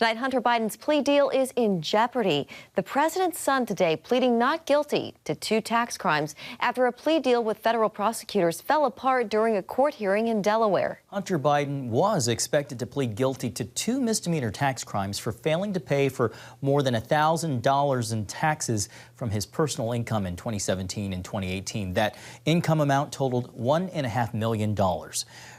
Tonight, Hunter Biden's plea deal is in jeopardy. The president's son today pleading not guilty to 2 tax crimes after a plea deal with federal prosecutors fell apart during a court hearing in Delaware. Hunter Biden was expected to plead guilty to 2 misdemeanor tax crimes for failing to pay for more than $1,000 in taxes from his personal income in 2017 and 2018. That income amount totaled $1.5 million.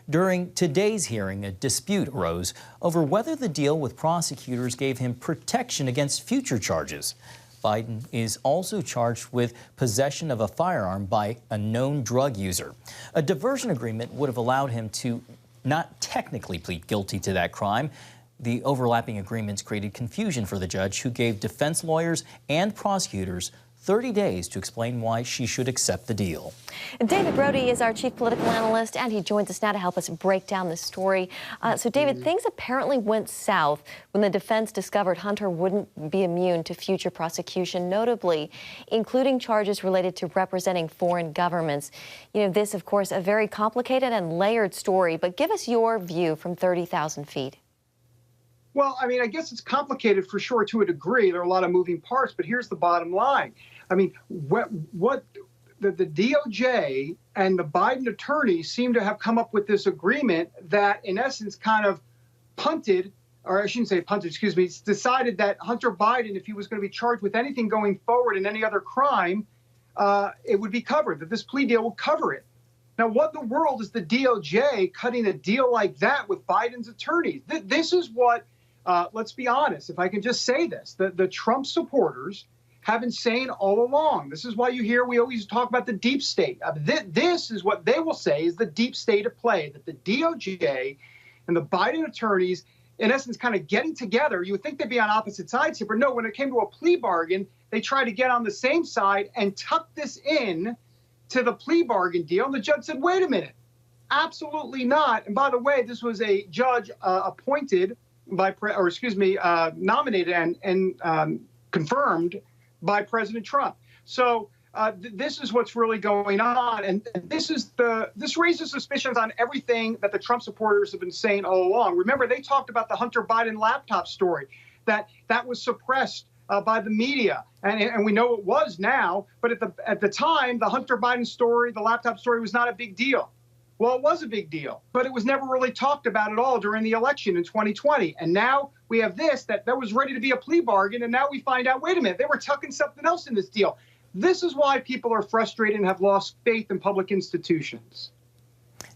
During today's hearing, a dispute arose over whether the deal with prosecutors gave him protection against future charges. Biden is also charged with possession of a firearm by a known drug user. A diversion agreement would have allowed him to not technically plead guilty to that crime. The overlapping agreements created confusion for the judge, who gave defense lawyers and prosecutors 30 days to explain why she should accept the deal. David Brody is our chief political analyst, and he joins us now to help us break down this story. So, David, things apparently went south when the defense discovered Hunter wouldn't be immune to future prosecution, notably including charges related to representing foreign governments. You know, this, of course, a very complicated and layered story, but give us your view from 30,000 feet. Well, I mean, I guess it's complicated for sure to a degree. There are a lot of moving parts, but here's the bottom line. I mean, what the DOJ and the Biden attorneys seem to have come up with this agreement that, in essence, kind of punted, or I shouldn't say punted, excuse me, decided that Hunter Biden, if he was going to be charged with anything going forward in any other crime, it would be covered, that this plea deal will cover it. Now, what in the world is the DOJ cutting a deal like that with Biden's attorneys? This is what, let's be honest, if I can just say this, the Trump supporters have been saying all along. This is why you hear we always talk about the deep state. This is what they will say is the deep state at play, that the DOJ and the Biden attorneys, in essence, kind of getting together. You would think they'd be on opposite sides here, but no, when it came to a plea bargain, they tried to get on the same side and tuck this in to the plea bargain deal. And the judge said, wait a minute, absolutely not. And by the way, this was a judge appointed by, nominated and confirmed by President Trump. So this is what's really going on, and this raises suspicions on everything that the Trump supporters have been saying all along. Remember, they talked about the Hunter Biden laptop story, that was suppressed by the media, and we know it was now. But at the time, the Hunter Biden story, the laptop story, was not a big deal. Well, it was a big deal, but it was never really talked about at all during the election in 2020. And now we have this that was ready to be a plea bargain, and now we find out, wait a minute, they were tucking something else in this deal. This is why people are frustrated and have lost faith in public institutions.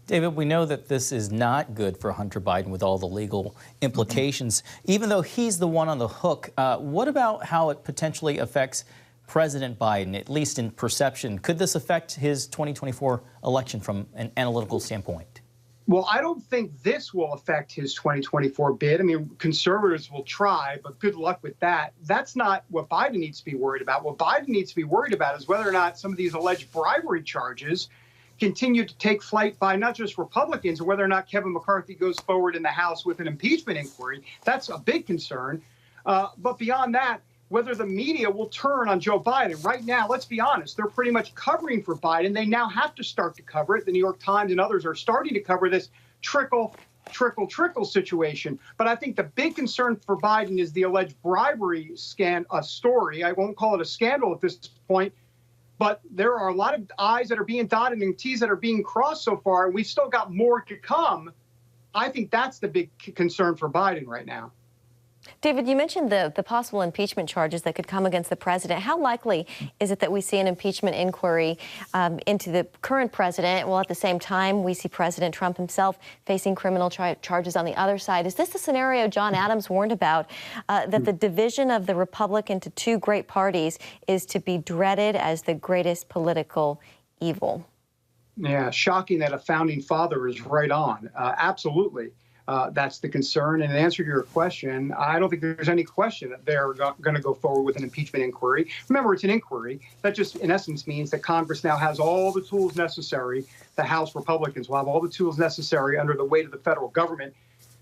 David, we know that this is not good for Hunter Biden with all the legal implications. Even though he's the one on the hook, what about how it potentially affects President Biden, at least in perception? Could this affect his 2024 election from an analytical standpoint? Well, I don't think this will affect his 2024 bid. I mean, conservatives will try, but good luck with that. That's not what Biden needs to be worried about. What Biden needs to be worried about is whether or not some of these alleged bribery charges continue to take flight by not just Republicans, or whether or not Kevin McCarthy goes forward in the House with an impeachment inquiry. That's a big concern. But beyond that, whether the media will turn on Joe Biden. Right now, let's be honest, they're pretty much covering for Biden. They now have to start to cover it. The New York Times and others are starting to cover this trickle situation. But I think the big concern for Biden is the alleged bribery story. I won't call it a scandal at this point, but there are a lot of I's that are being dotted and T's that are being crossed so far, and we've still got more to come. I think that's the big concern for Biden right now. David, you mentioned the possible impeachment charges that could come against the president. How likely is it that we see an impeachment inquiry into the current president, while at the same time we see President Trump himself facing criminal charges on the other side? Is this the scenario John Adams warned about, that the division of the Republic into 2 great parties is to be dreaded as the greatest political evil? Yeah, shocking that a founding father is right on. Absolutely. That's the concern. And in answer to your question, I don't think there's any question that they're going to go forward with an impeachment inquiry. Remember, it's an inquiry. That just, in essence, means that Congress now has all the tools necessary. The House Republicans will have all the tools necessary under the weight of the federal government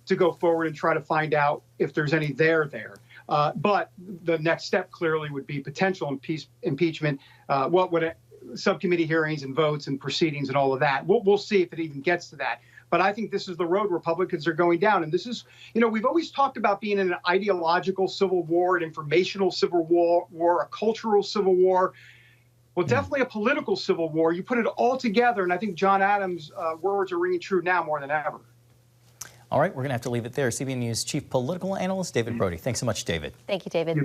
to go forward and try to find out if there's any there. But the next step clearly would be potential impeachment. Subcommittee hearings and votes and proceedings and all of that. We'll see if it even gets to that. But I think this is the road Republicans are going down. And this is, we've always talked about being in an ideological civil war, an informational civil war, a cultural civil war. Well, definitely a political civil war. You put it all together, and I think John Adams' words are ringing true now more than ever. All right, we're going to have to leave it there. CBN News Chief Political Analyst David Brody. Thanks so much, David. Thank you, David.